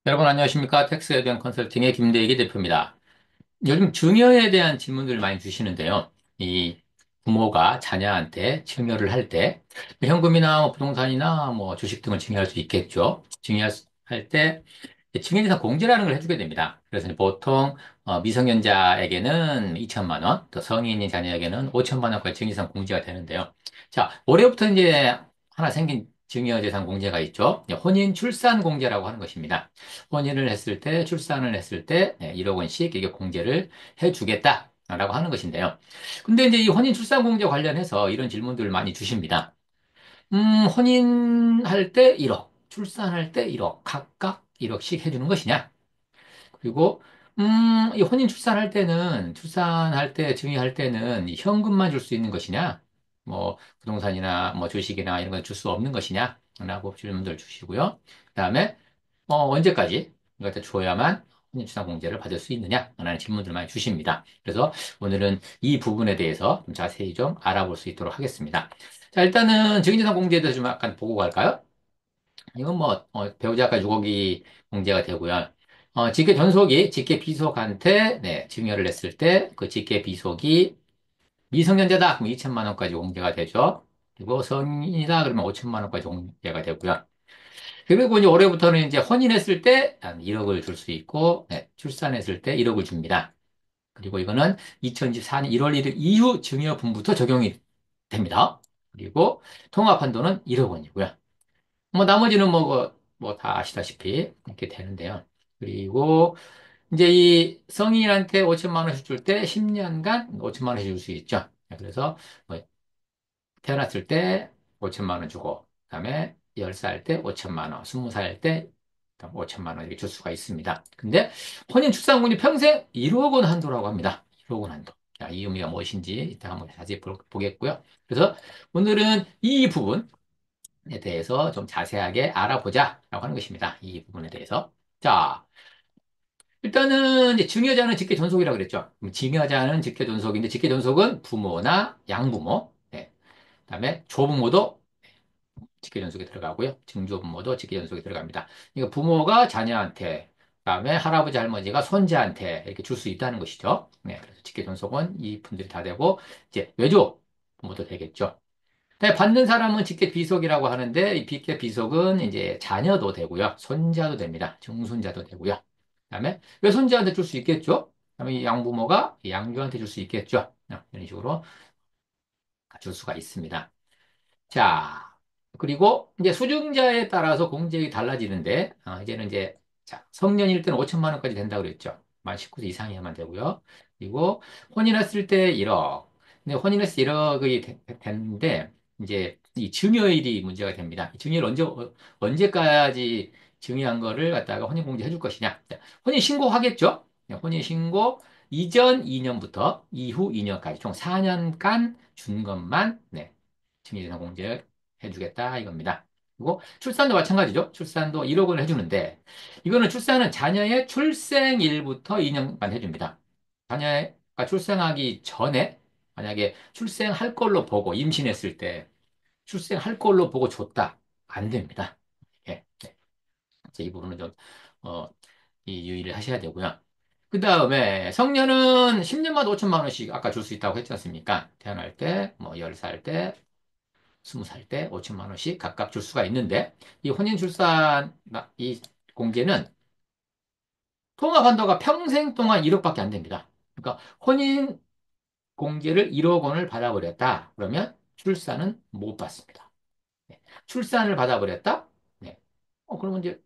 여러분 안녕하십니까? 텍스에 대한 컨설팅의 김대기 대표입니다. 요즘 증여에 대한 질문들을 많이 주시는데요. 이 부모가 자녀한테 증여를 할 때, 현금이나 뭐 부동산이나 뭐 주식 등을 증여할 수 있겠죠. 증여할 때 증여재산 공제라는 걸 해주게 됩니다. 그래서 이제 보통 미성년자에게는 2천만 원, 또 성인인 자녀에게는 5천만 원까지 증여재산 공제가 되는데요. 자, 올해부터 이제 하나 생긴 증여재산 공제가 있죠. 혼인 출산 공제라고 하는 것입니다. 혼인을 했을 때, 출산을 했을 때 1억 원씩 이게 공제를 해주겠다라고 하는 것인데요. 근데 이제 이 혼인 출산 공제 관련해서 이런 질문들을 많이 주십니다. 혼인할 때 1억, 출산할 때 1억, 각각 1억씩 해주는 것이냐? 그리고, 이 혼인 출산할 때는, 출산할 때, 증여할 때는 이 현금만 줄 수 있는 것이냐? 뭐, 부동산이나 뭐 주식이나 이런 건 줄 수 없는 것이냐? 라고 질문들 주시고요. 그 다음에, 언제까지 이것을 줘야만 혼인 출산 공제를 받을 수 있느냐? 라는 질문들 많이 주십니다. 그래서 오늘은 이 부분에 대해서 좀 자세히 좀 알아볼 수 있도록 하겠습니다. 자, 일단은 증인재산 공제에 대해서 좀 약간 보고 갈까요? 이건 뭐, 배우자가 6억이 공제가 되고요. 직계 전속이 직계 비속한테, 증여를 했을 때, 그 직계 비속이 미성년자다, 그럼 2천만 원까지 공제가 되죠. 그리고 성인이다, 그러면 5천만 원까지 공제가 되고요. 그리고 이제 올해부터는 이제 혼인했을 때 한 1억을 줄 수 있고, 출산했을 때 1억을 줍니다. 그리고 이거는 2024년 1월 1일 이후 증여분부터 적용이 됩니다. 그리고 통합한도는 1억 원이고요. 뭐 나머지는 뭐 다 아시다시피 이렇게 되는데요. 그리고 이제 이 성인한테 5천만 원씩 줄 때 10년간 5천만 원씩 줄 수 있죠. 그래서 뭐 태어났을 때 5천만 원 주고, 그다음에 10살 때 5천만 원, 20살 때 5천만 원 이렇게 줄 수가 있습니다. 근데 혼인 출산금이 평생 1억 원 한도라고 합니다. 1억 원 한도. 자, 이 의미가 무엇인지 이따 한번 자세히 보겠고요. 그래서 오늘은 이 부분 에 대해서 좀 자세하게 알아보자라고 하는 것입니다. 이 부분에 대해서. 자, 일단은 이제 증여자는 직계 존속이라고 그랬죠. 그럼 증여자는 직계 존속인데 직계 존속은 부모나 양부모, 그다음에 조부모도 직계 존속에 들어가고요. 증조부모도 직계 존속에 들어갑니다. 그러니까 부모가 자녀한테, 그다음에 할아버지 할머니가 손자한테 이렇게 줄 수 있다는 것이죠. 그래서 직계 존속은 이 분들이 다 되고 이제 외조 부모도 되겠죠. 네, 받는 사람은 직계 비속이라고 하는데, 이 직계 비속은 이제 자녀도 되고요. 손자도 됩니다. 증손자도 되고요. 그다음에 외손자한테 줄 수 있겠죠? 그다음에 이 양부모가 이 양조한테 줄 수 있겠죠? 이런 식으로 줄 수가 있습니다. 자, 그리고 이제 수증자에 따라서 공제액이 달라지는데, 이제는 이제, 자, 성년일 때는 5천만 원까지 된다고 그랬죠. 만 19세 이상이어야만 되고요. 그리고 혼인했을 때 1억. 근데 혼인했을 때 1억이 됐는데, 이제 이 증여일이 문제가 됩니다. 이 증여일 언제까지 증여한 거를 갖다가 혼인공제 해줄 것이냐. 자, 혼인신고 하겠죠? 혼인신고 이전 2년부터 이후 2년까지 총 4년간 준 것만, 증여재산 공제 해주겠다 이겁니다. 그리고 출산도 마찬가지죠. 출산도 1억 원을 해주는데 이거는 출산은 자녀의 출생일부터 2년간 해줍니다. 자녀가 출생하기 전에 만약에 출생할 걸로 보고 임신했을 때 출생할 걸로 보고 줬다. 안 됩니다. 예. 네. 이 부분은 좀 어, 이 유의를 하셔야 되고요. 그 다음에 성년은 10년마다 5천만 원씩 아까 줄 수 있다고 했지 않습니까? 태어날 때, 뭐 10살 때, 20살 때 5천만 원씩 각각 줄 수가 있는데 이 혼인출산 이 공제는 통합한도가 평생 동안 1억밖에 안 됩니다. 그러니까 혼인 공제를 1억 원을 받아버렸다. 그러면 출산은 못 받습니다. 출산을 받아버렸다? 네. 그러면 이제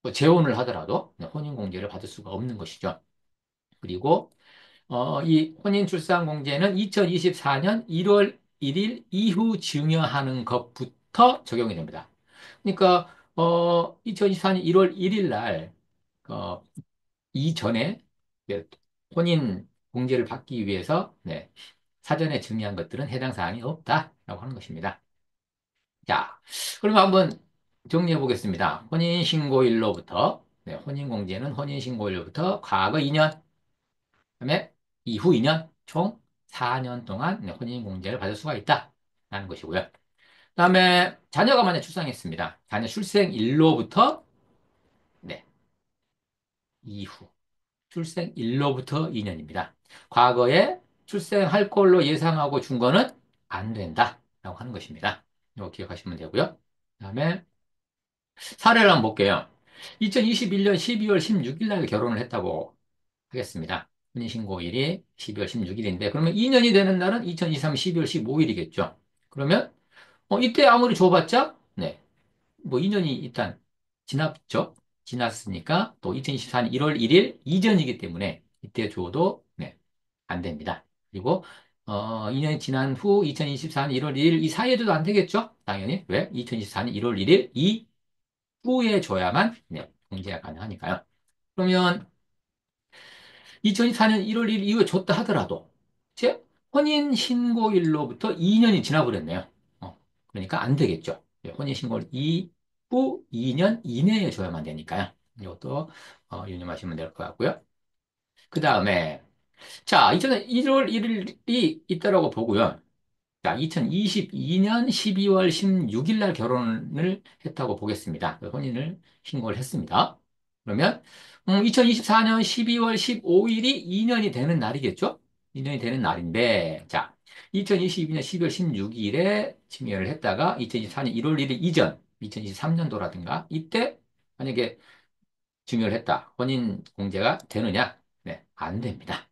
뭐 재혼을 하더라도 혼인 공제를 받을 수가 없는 것이죠. 그리고 이 혼인출산공제는 2024년 1월 1일 이후 증여하는 것부터 적용이 됩니다. 그러니까 2024년 1월 1일 날 이전에 이제 혼인 공제를 받기 위해서 사전에 증여한 것들은 해당 사항이 없다라고 하는 것입니다. 자, 그러면 한번 정리해 보겠습니다. 혼인신고일로부터 혼인공제는 혼인신고일로부터 과거 2년, 그다음에 이후 2년, 총 4년 동안 혼인공제를 받을 수가 있다라는 것이고요. 그다음에 자녀가 만약 출생했습니다. 자녀 출생일로부터 네. 이후. 출생일로부터 2년입니다. 과거에 출생할 걸로 예상하고 준 거는 안 된다. 라고 하는 것입니다. 이거 기억하시면 되고요. 그다음에 사례를 한번 볼게요. 2021년 12월 16일 날 결혼을 했다고 하겠습니다. 혼인신고일이 12월 16일인데, 그러면 2년이 되는 날은 2023 12월 15일이겠죠. 그러면, 이때 아무리 줘봤자, 네, 뭐 2년이 일단 지났죠. 지났으니까 또 2024년 1월 1일 이전이기 때문에 이때 줘도, 네, 안 됩니다. 그리고, 2년이 지난 후 2024년 1월 1일 이 사이에 줘도 안 되겠죠. 당연히. 왜? 2024년 1월 1일 이후에 줘야만, 네, 공제가 가능하니까요. 그러면 2024년 1월 1일 이후에 줬다 하더라도 제 혼인신고일로부터 2년이 지나버렸네요. 그러니까 안 되겠죠. 네, 혼인신고일 이후 2년 이내에 줘야만 되니까요. 이것도 유념하시면 될 것 같고요. 그 다음에 자, 1월 1일이 있다라고 보고요. 자, 2022년 12월 16일 날 결혼을 했다고 보겠습니다. 그 혼인을 신고를 했습니다. 그러면 2024년 12월 15일이 2년이 되는 날이겠죠? 2년이 되는 날인데, 자, 2022년 12월 16일에 증여를 했다가 2024년 1월 1일 이전, 2023년도라든가 이때 만약에 증여를 했다. 혼인 공제가 되느냐? 네, 안 됩니다.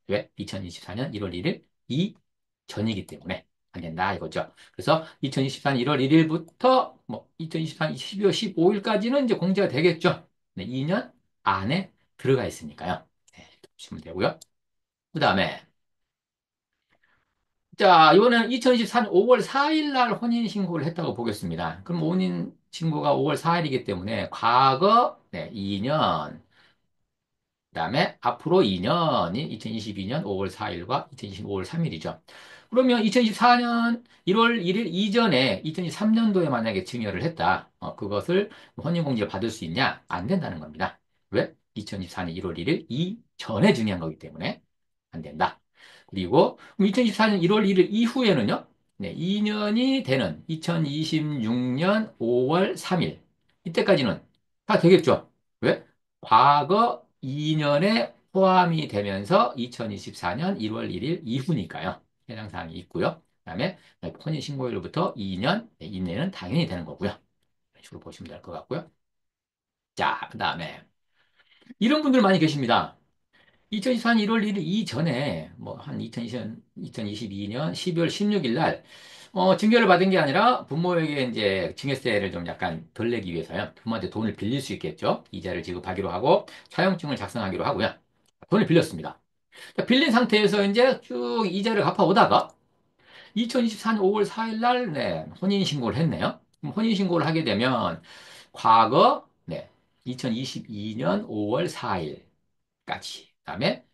왜? 2024년 1월 1일 이전이기 때문에 안 된다 이거죠. 그래서 2024년 1월 1일부터 뭐 2024년 12월 15일까지는 이제 공제가 되겠죠. 네, 2년 안에 들어가 있으니까요. 네, 보시면 되고요. 그 다음에 자, 이번에는 2024년 5월 4일 날 혼인신고를 했다고 보겠습니다. 그럼 혼인신고가 5월 4일이기 때문에 과거 네, 2년 그다음에 앞으로 2년이 2022년 5월 4일과 2025년 5월 3일이죠. 그러면 2024년 1월 1일 이전에 2023년도에 만약에 증여를 했다. 그것을 혼인공제를 받을 수 있냐? 안 된다는 겁니다. 왜? 2024년 1월 1일 이전에 증여한 거기 때문에 안 된다. 그리고 2024년 1월 1일 이후에는요. 네, 2년이 되는 2026년 5월 3일. 이때까지는 다 되겠죠. 왜? 과거 2년에 포함이 되면서 2024년 1월 1일 이후니까요. 해당 사항이 있고요. 그다음에 혼인신고일로부터 2년 이내는 당연히 되는 거고요. 이런 식으로 보시면 될 것 같고요. 자, 그다음에 이런 분들 많이 계십니다. 2024년 1월 1일 이전에 뭐 한 2022년 12월 16일 날 증여를 받은 게 아니라 부모에게 이제 증여세를 좀 약간 덜 내기 위해서요. 부모한테 돈을 빌릴 수 있겠죠. 이자를 지급하기로 하고 차용증을 작성하기로 하고요. 돈을 빌렸습니다. 빌린 상태에서 이제 쭉 이자를 갚아오다가 2024년 5월 4일 날 네, 혼인신고를 했네요. 그럼 혼인신고를 하게 되면 과거 네, 2022년 5월 4일 까지. 그다음에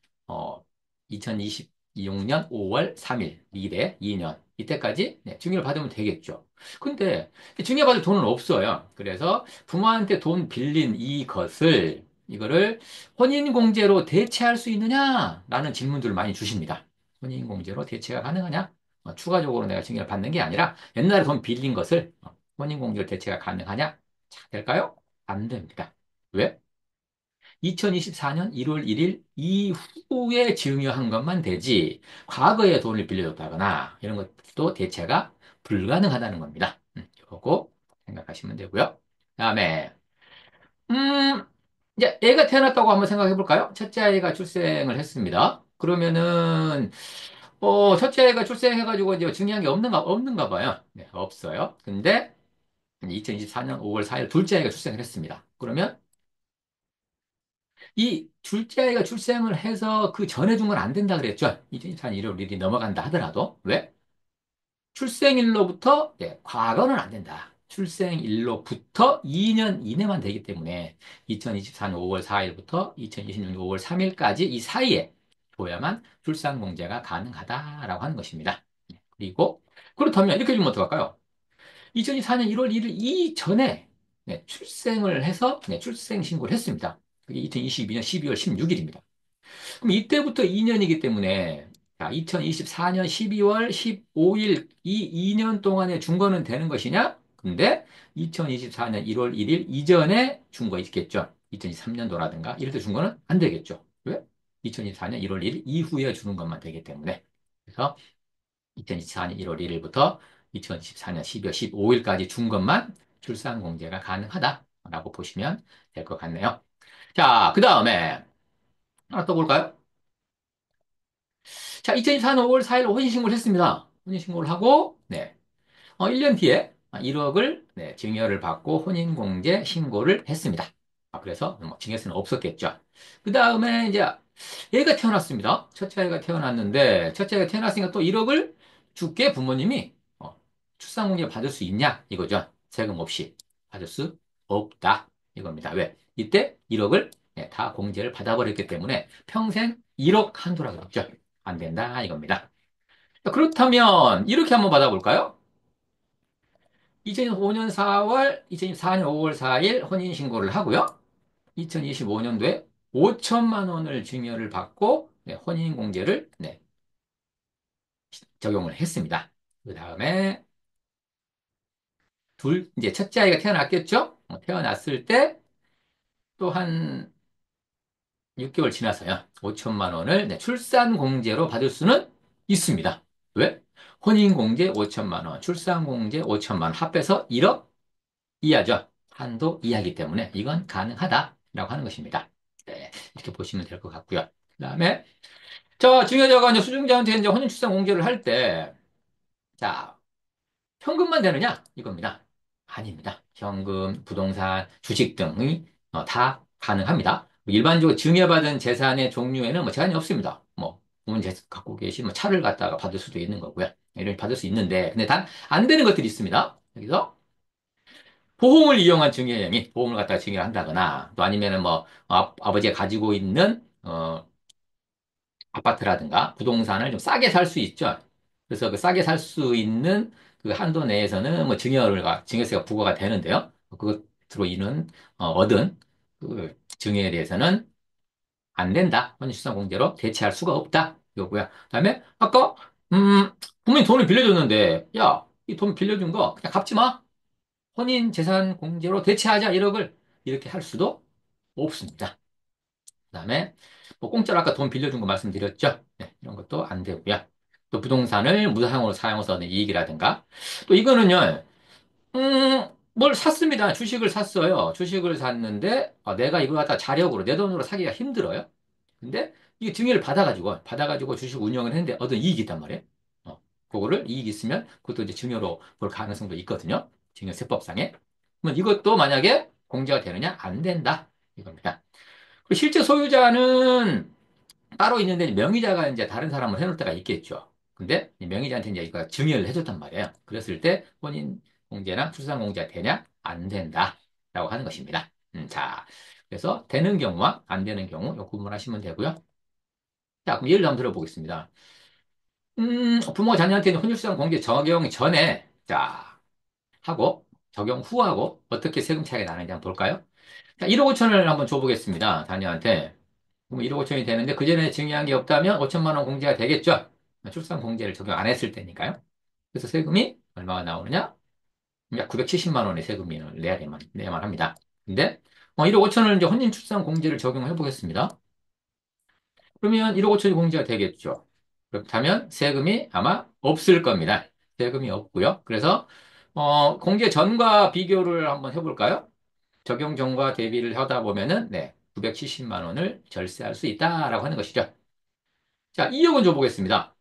2026년 5월 3일 미래 2년 이때까지 네, 증여를 받으면 되겠죠. 근데 증여받을 돈은 없어요. 그래서 부모한테 돈 빌린 이거를 혼인공제로 대체할 수 있느냐라는 질문들을 많이 주십니다. 혼인공제로 대체가 가능하냐? 추가적으로 내가 증여를 받는 게 아니라 옛날에 돈 빌린 것을 혼인공제로 대체가 가능하냐? 자, 될까요? 안 됩니다. 왜? 2024년 1월 1일 이후에 증여한 것만 되지, 과거에 돈을 빌려줬다거나 이런 것도 대체가 불가능하다는 겁니다. 요거 생각하시면 되고요. 다음에, 음, 이제 애가 태어났다고 한번 생각해 볼까요? 첫째 아이가 출생을 했습니다. 그러면은, 첫째 아이가 출생해가지고 이제 증여한 게 없는가 봐요. 네, 없어요. 근데, 2024년 5월 4일 둘째 아이가 출생을 했습니다. 그러면, 이 둘째 아이가 출생을 해서 그 전에 준 건 안 된다 그랬죠? 2024년 1월 1일이 넘어간다 하더라도. 왜? 출생일로부터, 네, 과거는 안 된다. 출생일로부터 2년 이내만 되기 때문에 2024년 5월 4일부터 2026년 5월 3일까지 이 사이에 줘야만 출산공제가 가능하다라고 하는 것입니다. 그리고, 그렇다면 이렇게 주면 어떡할까요? 2024년 1월 1일 이전에 네, 출생을 해서 네, 출생 신고를 했습니다. 그게 2022년 12월 16일입니다. 그럼 이때부터 2년이기 때문에 자, 2024년 12월 15일 이 2년 동안에 준 거는 되는 것이냐? 근데 2024년 1월 1일 이전에 준 거 있겠죠. 2023년도라든가 이럴 때 준 거는 안 되겠죠. 왜? 2024년 1월 1일 이후에 주는 것만 되기 때문에. 그래서 2024년 1월 1일부터 2024년 12월 15일까지 준 것만 출산공제가 가능하다라고 보시면 될 것 같네요. 자, 그 다음에 하나 더 볼까요? 자, 2024년 5월 4일 혼인신고를 했습니다. 혼인신고를 하고, 네. 1년 뒤에 1억을 네, 증여를 받고 혼인공제 신고를 했습니다. 그래서 뭐 증여세는 없었겠죠. 그 다음에 이제 얘가 태어났습니다. 첫째 아이가 태어났는데 첫째 아이가 태어났으니까 또 1억을 줄게 부모님이 출산공제 받을 수 있냐 이거죠. 세금 없이 받을 수 없다 이겁니다. 왜? 이때 1억을 다 공제를 받아버렸기 때문에 평생 1억 한도라고 그랬죠. 안 된다 이겁니다. 그렇다면 이렇게 한번 받아볼까요? 2005년 4월, 2024년 5월 4일 혼인신고를 하고요. 2025년도에 5천만 원을 증여를 받고 네, 혼인공제를 네, 적용을 했습니다. 그 다음에 이제 첫째 아이가 태어났겠죠? 태어났을 때 또 한 6개월 지나서요. 5천만 원을 네, 출산공제로 받을 수는 있습니다. 왜? 혼인공제 5천만 원, 출산공제 5천만 원 합해서 1억 이하죠. 한도 이하기 때문에 이건 가능하다라고 하는 것입니다. 네, 이렇게 보시면 될 것 같고요. 그다음에 자, 중요자가 이제 수중자한테 이제 혼인출산 공제를 할 때, 자, 현금만 되느냐? 이겁니다. 아닙니다. 현금, 부동산, 주식 등이 다 가능합니다. 일반적으로 증여받은 재산의 종류에는 뭐 제한이 없습니다. 뭐, 부모님 갖고 계신 뭐 차를 갖다가 받을 수도 있는 거고요. 이런 받을 수 있는데, 근데 단 안 되는 것들이 있습니다. 여기서 보험을 이용한 증여행위, 보험을 갖다가 증여를 한다거나, 또 아니면은 뭐, 아버지가 가지고 있는, 아파트라든가 부동산을 좀 싸게 살 수 있죠. 그래서 그 싸게 살 수 있는 그 한도 내에서는 뭐 증여세가 부과가 되는데요. 그것으로 얻은 그 증여에 대해서는 안 된다. 혼인출산공제로 대체할 수가 없다. 이거고요. 그다음에 아까 부모님 돈을 빌려줬는데 야, 이 돈 빌려준 거 그냥 갚지 마. 혼인재산공제로 대체하자 1억을 이렇게 할 수도 없습니다. 그다음에 뭐 공짜로 아까 돈 빌려준 거 말씀드렸죠? 네, 이런 것도 안 되고요. 또 부동산을 무상으로 사용해서 얻는 이익이라든가 또 이거는요. 뭘 샀습니다. 주식을 샀어요. 주식을 샀는데 내가 이걸 갖다 자력으로 내 돈으로 사기가 힘들어요. 근데 이게 증여를 받아가지고 주식 운영을 했는데 얻은 이익이 있단 말이에요. 그거를 이익이 있으면 그것도 이제 증여로 볼 가능성도 있거든요. 증여세법상에. 그러면 이것도 만약에 공제가 되느냐? 안 된다. 이겁니다. 그리고 실제 소유자는 따로 있는데 명의자가 이제 다른 사람을 해놓을 때가 있겠죠. 근데 이 명의자한테 이제 이거 증여를 해줬단 말이에요. 그랬을 때 혼인 공제나 출산 공제가 되냐? 안 된다라고 하는 것입니다. 자, 그래서 되는 경우와 안 되는 경우 요 구분하시면 되고요. 자, 그럼 예를 한번 들어보겠습니다. 부모가 자녀한테 있는 혼인출산 공제 적용 전에 자 하고 적용 후하고 어떻게 세금 차이가 나는지 한번 볼까요? 자, 1억 5천을 한번 줘보겠습니다. 자녀한테. 그럼 1억 5천이 되는데 그전에 증여한 게 없다면 5천만 원 공제가 되겠죠? 출산 공제를 적용 안 했을 때니까요. 그래서 세금이 얼마가 나오느냐? 약 970만 원의 세금을 내야만 합니다. 근데 1억 5천을 이제 혼인 출산 공제를 적용해 보겠습니다. 그러면 1억 5천이 공제가 되겠죠. 그렇다면 세금이 아마 없을 겁니다. 세금이 없고요. 그래서 공제 전과 비교를 한번 해볼까요? 적용 전과 대비를 하다 보면은 네, 970만 원을 절세할 수 있다라고 하는 것이죠. 자, 2억은 줘보겠습니다.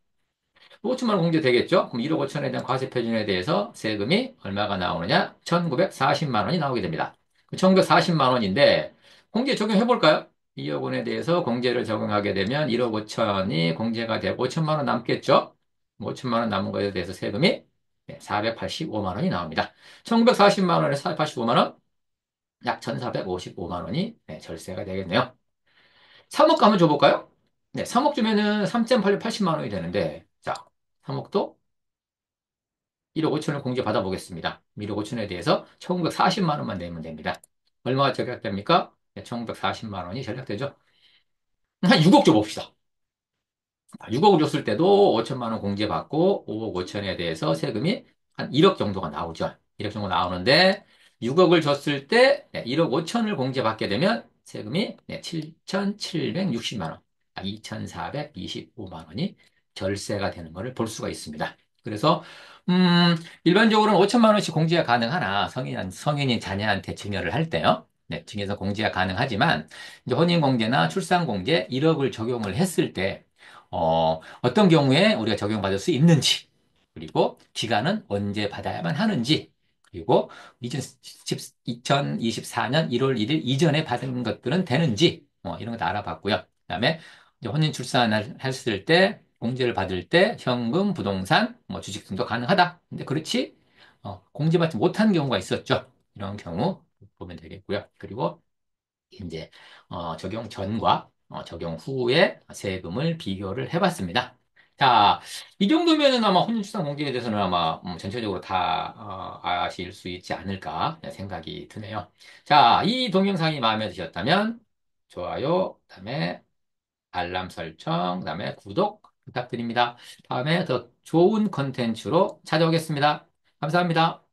5천만 원 공제 되겠죠? 그럼 1억 5천에 대한 과세 표준에 대해서 세금이 얼마가 나오느냐? 1,940만 원이 나오게 됩니다. 1,940만 원인데 공제 적용해 볼까요? 2억 원에 대해서 공제를 적용하게 되면 1억 5천이 공제가 되고 5천만 원 남겠죠? 5천만 원 남은 거에 대해서 세금이 485만 원이 나옵니다. 1,940만 원에 485만 원, 약 1,455만 원이 절세가 되겠네요. 3억 가면 줘볼까요? 네, 3억 주면은 3.880만 원이 되는데, 자, 3억도 1억 5천을 공제 받아보겠습니다. 1억 5천에 대해서 1,940만 원만 내면 됩니다. 얼마가 절약됩니까? 네, 1,940만 원이 절약되죠. 한 6억 줘봅시다. 6억을 줬을 때도 5천만 원 공제받고 5억 5천에 대해서 세금이 한 1억 정도가 나오죠. 1억 정도 나오는데 6억을 줬을 때 1억 5천을 공제받게 되면 세금이 네, 7,760만 원, 약 2,425만 원이 절세가 되는 것을 볼 수가 있습니다. 그래서 일반적으로는 5천만 원씩 공제가 가능하나 성인이 자녀한테 증여를 할 때요. 네, 증여서 공제가 가능하지만 이제 혼인공제나 출산공제 1억을 적용을 했을 때 어떤 경우에 우리가 적용받을 수 있는지 그리고 기간은 언제 받아야만 하는지 그리고 2024년 1월 1일 이전에 받은 것들은 되는지 이런 것도 알아봤고요. 그다음에 이제 혼인 출산을 했을 때 공제를 받을 때 현금, 부동산, 주식 등도 가능하다. 근데 그렇지 공제받지 못한 경우가 있었죠. 이런 경우 보면 되겠고요. 그리고 이제 적용 전과 적용 후에 세금을 비교를 해봤습니다. 자, 이 정도면은 아마 혼인출산 공제에 대해서는 아마 전체적으로 다 아실 수 있지 않을까 생각이 드네요. 자, 이 동영상이 마음에 드셨다면 좋아요, 그다음에 알람 설정, 그다음에 구독 부탁드립니다. 다음에 더 좋은 컨텐츠로 찾아오겠습니다. 감사합니다.